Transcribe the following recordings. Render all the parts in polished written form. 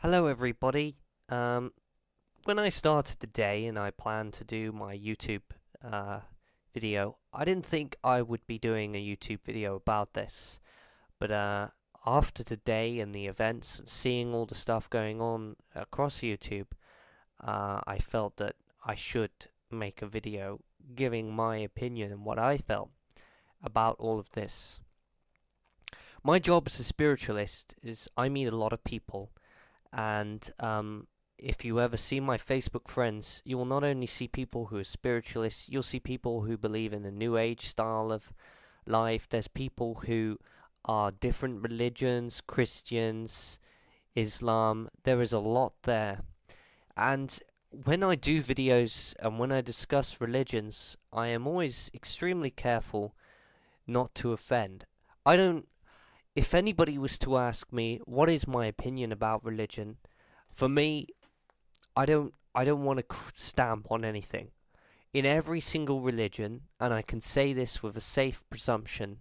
Hello, everybody. When I started the day and I planned to do my YouTube uh, video, I didn't think I would be doing a YouTube video about this. But after today and the events and seeing all the stuff going on across YouTube, I felt that I should make a video giving my opinion and what I felt about all of this. My job as a spiritualist is I meet a lot of people and if you ever see my Facebook friends, you will not only see people who are spiritualists, you'll see people who believe in the New Age style of life. There's people who are different religions, Christians, Islam. There is a lot there. And when I do videos and when I discuss religions, I am always extremely careful not to offend. I don't If anybody was to ask me what is my opinion about religion, for me, I don't want to stamp on anything. In every single religion, and I can say this with a safe presumption,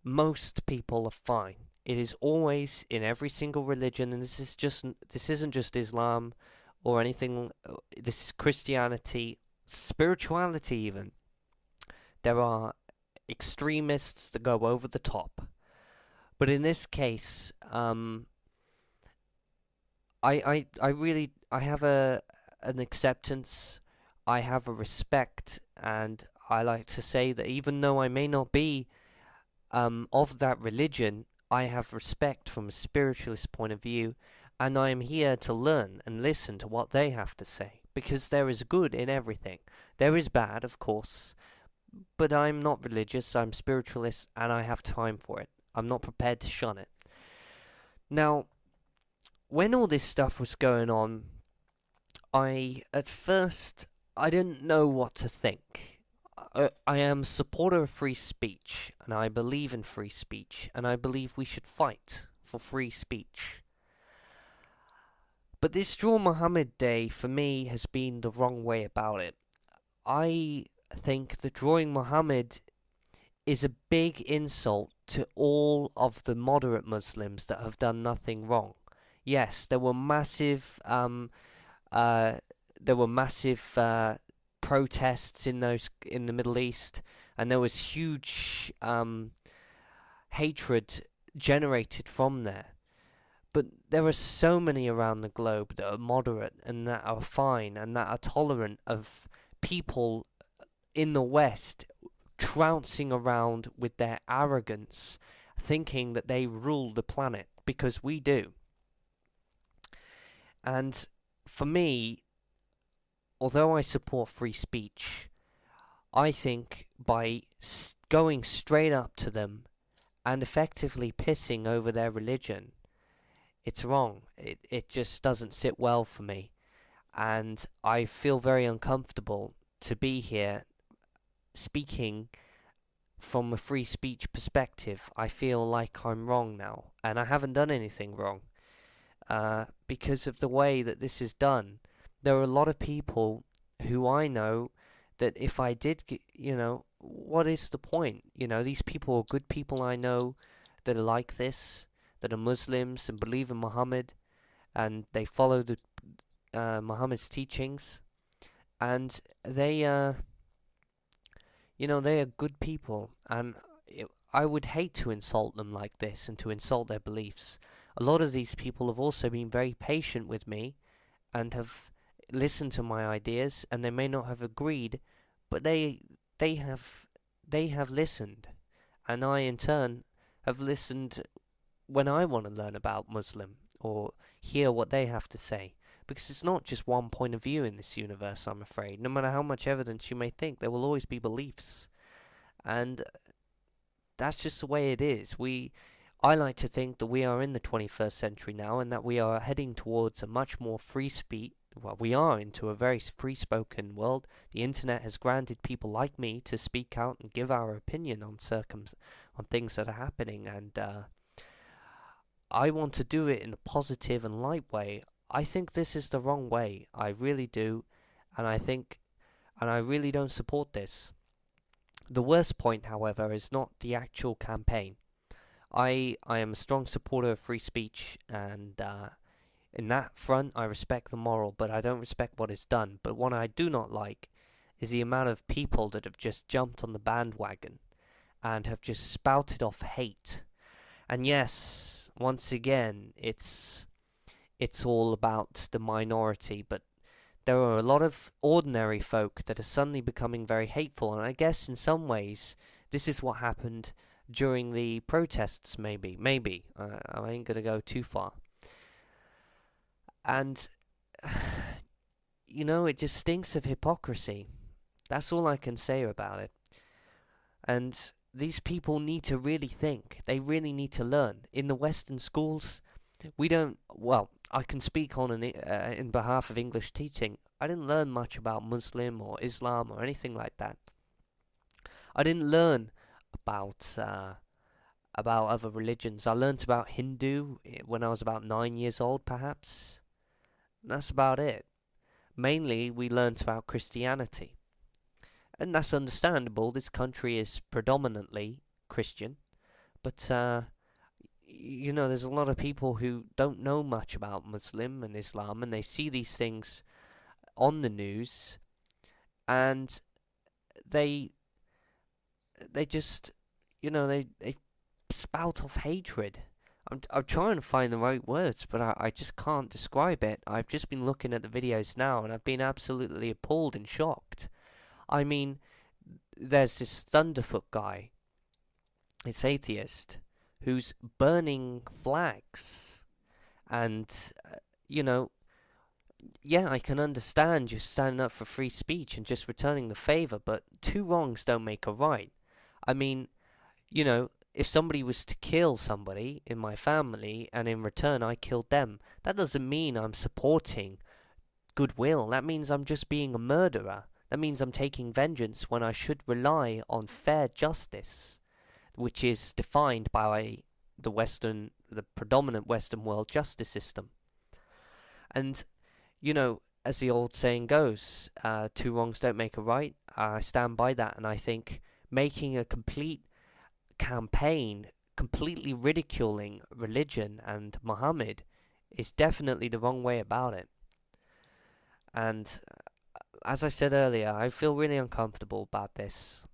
most people are fine. It is always in every single religion, and this isn't just Islam or anything. This is Christianity, spirituality even. There are extremists that go over the top. But in this case, I really I have an acceptance, I have a respect, and I like to say that even though I may not be of that religion, I have respect from a spiritualist point of view, and I am here to learn and listen to what they have to say because there is good in everything. There is bad, of course, but I'm not religious. I'm spiritualist, and I have time for it. I'm not prepared to shun it. Now, when all this stuff was going on, at first I didn't know what to think. I am a supporter of free speech, and I believe in free speech, and I believe we should fight for free speech. But this Draw Muhammad Day for me has been the wrong way about it. I think that drawing Muhammad is a big insult to all of the moderate Muslims that have done nothing wrong. Yes, uh, there were massive protests in the Middle East, and there was huge hatred generated from there. But there are so many around the globe that are moderate and that are fine and that are tolerant of people in the West trouncing around with their arrogance, thinking that they rule the planet, because we do. And for me, although I support free speech, I think by going straight up to them and effectively pissing over their religion, it's wrong. It just doesn't sit well for me. And I feel very uncomfortable to be here speaking from a free speech perspective. I feel like I'm wrong now, and I haven't done anything wrong. Because of the way that this is done, there are a lot of people who I know that if I did, what is the point? These people are good people I know that are like this, that are Muslims and believe in Muhammad, and they follow Muhammad's teachings, and they are good people, and I would hate to insult them like this and to insult their beliefs. A lot of these people have also been very patient with me and have listened to my ideas, and they may not have agreed, but they have they have listened, and I in turn have listened when I want to learn about Muslim or hear what they have to say. Because it's not just one point of view in this universe, I'm afraid. No matter how much evidence you may think, there will always be beliefs. And that's just the way it is. I like to think that we are in the 21st century now, and that we are heading towards a much more free speech. Well, we are into a very free-spoken world. The internet has granted people like me to speak out and give our opinion on on things that are happening, and I want to do it in a positive and light way. I think this is the wrong way. I really do, and I really don't support this. The worst point, however, is not the actual campaign. I am a strong supporter of free speech, and In that front, I respect the moral, but I don't respect what is done. But what I do not like is the amount of people that have just jumped on the bandwagon and have just spouted off hate. And yes, once again, it's all about the minority, but there are a lot of ordinary folk that are suddenly becoming very hateful, and I guess in some ways this is what happened during the protests, maybe. I ain't gonna go too far. And, it just stinks of hypocrisy. That's all I can say about it. And these people need to really think. They really need to learn. In the Western schools, we don't... Well, I can speak on in behalf of English teaching. I didn't learn much about Muslim or Islam or anything like that. I didn't learn about other religions. I learnt about Hindu when I was about 9 years old, perhaps. And that's about it. Mainly, we learnt about Christianity. And that's understandable. This country is predominantly Christian. But, there's a lot of people who don't know much about Muslim and Islam, and they see these things on the news, and they just, they spout off hatred. I'm trying to find the right words, but I just can't describe it. I've just been looking at the videos now, and I've been absolutely appalled and shocked. I mean, there's this Thunderfoot guy, this atheist, who's burning flags. And, yeah, I can understand just standing up for free speech and just returning the favour, but two wrongs don't make a right. I mean, if somebody was to kill somebody in my family and in return I killed them, that doesn't mean I'm supporting goodwill. That means I'm just being a murderer. That means I'm taking vengeance when I should rely on fair justice, which is defined by the predominant Western world justice system. And, as the old saying goes, two wrongs don't make a right. I stand by that, and I think making a complete campaign completely ridiculing religion and Muhammad is definitely the wrong way about it. And as I said earlier, I feel really uncomfortable about this.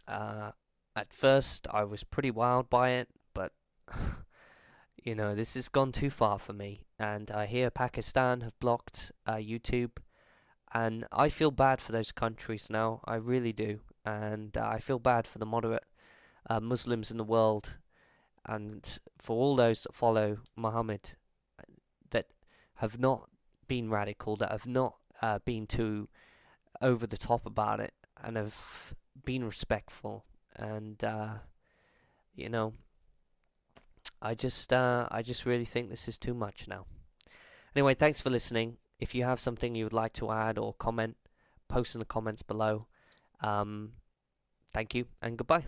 At first, I was pretty wowed by it, but, this has gone too far for me. And I hear Pakistan have blocked YouTube, and I feel bad for those countries now. I really do. And I feel bad for the moderate Muslims in the world, and for all those that follow Muhammad, that have not been radical, that have not been too over the top about it, and have been respectful. And I just really think this is too much now. Anyway, thanks for listening. If you have something you would like to add or comment, post in the comments below. Thank you and goodbye.